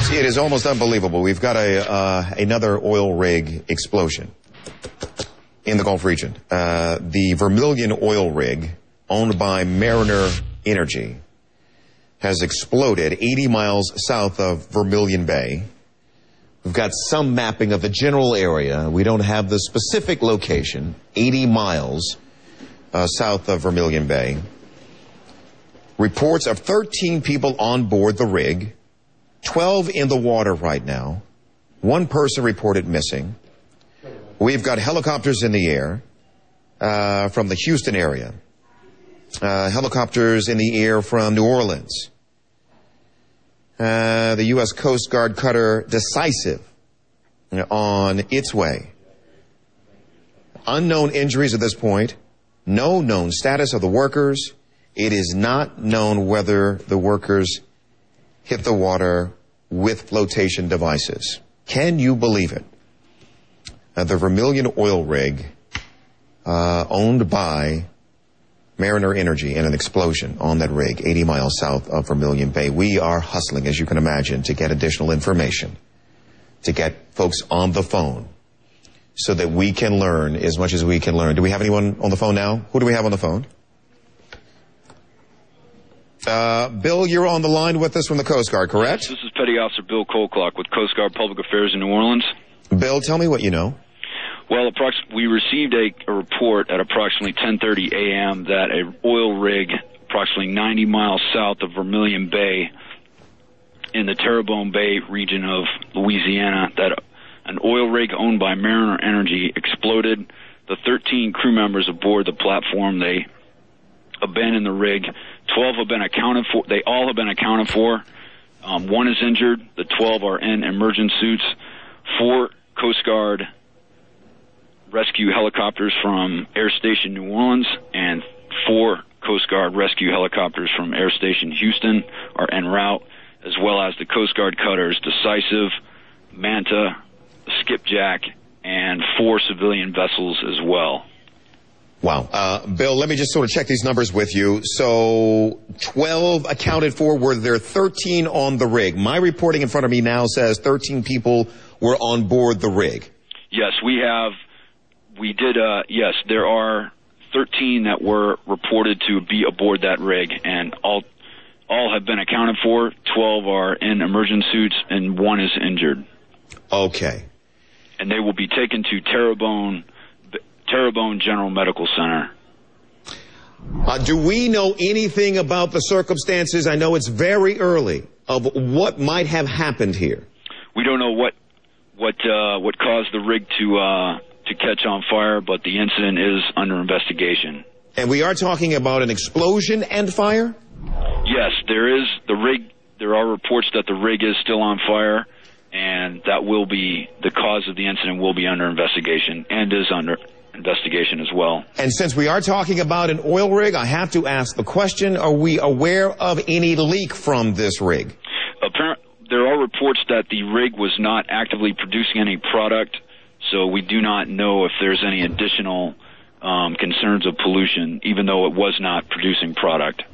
See, it is almost unbelievable. We've got another oil rig explosion in the Gulf region. The Vermilion oil rig, owned by Mariner Energy, has exploded 80 miles south of Vermilion Bay. We've got some mapping of the general area. We don't have the specific location, 80 miles south of Vermilion Bay. Reports of 13 people on board the rig, 12 in the water right now. One person reported missing. We've got helicopters in the air from the Houston area. Helicopters in the air from New Orleans. The U.S. Coast Guard cutter Decisive on its way. Unknown injuries at this point. No known status of the workers. It is not known whether the workers hit the water with flotation devices. Can you believe it? The Vermilion oil rig, owned by Mariner Energy, and an explosion on that rig 80 miles south of Vermilion Bay. We are hustling, as you can imagine, to get additional information, to get folks on the phone so that we can learn as much as we can learn. Do we have anyone on the phone now? Who do we have on the phone? Bill, you're on the line with us from the Coast Guard, correct? This is Petty Officer Bill Colclock with Coast Guard Public Affairs in New Orleans. Bill, tell me what you know. Well, we received a report at approximately 10:30 a.m. that an oil rig approximately 90 miles south of Vermilion Bay in the Terrebonne Bay region of Louisiana, that an oil rig owned by Mariner Energy exploded. The 13 crew members aboard the platform, they abandoned the rig. 12 have been accounted for. They all have been accounted for. One is injured. The 12 are in emergent suits. 4 Coast Guard rescue helicopters from Air Station New Orleans and 4 Coast Guard rescue helicopters from Air Station Houston are en route, as well as the Coast Guard cutters Decisive, Manta, Skipjack, and 4 civilian vessels as well. Wow. Bill, let me just sort of check these numbers with you. So 12 accounted for. Were there 13 on the rig? My reporting in front of me now says 13 people were on board the rig. Yes, yes, there are 13 that were reported to be aboard that rig, and all have been accounted for. 12 are in emergent suits, and 1 is injured. Okay. And they will be taken to Terrebonne General Medical Center. Do we know anything about the circumstances? I know it's very early, of what might have happened here. We don't know what caused the rig to catch on fire, but the incident is under investigation. And we are talking about an explosion and fire? Yes, there are reports that the rig is still on fire, and that will be the cause of the incident will be under investigation and is under investigation as well. And since we are talking about an oil rig, I have to ask the question, are we aware of any leak from this rig? There are reports that the rig was not actively producing any product, so we do not know if there's any additional concerns of pollution, even though it was not producing product.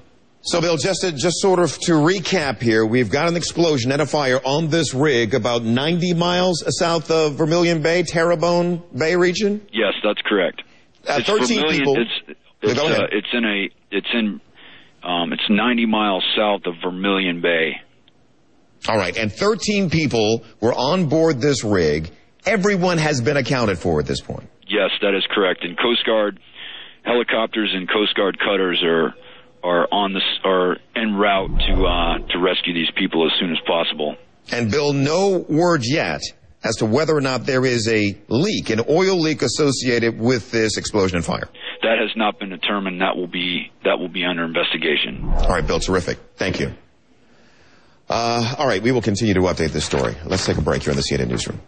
So, Bill, just sort of to recap here, we've got an explosion and a fire on this rig about 90 miles south of Vermilion Bay, Terrebonne Bay region? Yes, that's correct. 13 people. It's 90 miles south of Vermilion Bay. All right, and 13 people were on board this rig. Everyone has been accounted for at this point. Yes, that is correct. And Coast Guard helicopters and Coast Guard cutters are en route to rescue these people as soon as possible. And Bill, no word yet as to whether or not there is a leak, an oil leak associated with this explosion and fire. That has not been determined. That will be under investigation. All right, Bill, terrific. Thank you. All right, we will continue to update this story. Let's take a break here in the CNN Newsroom.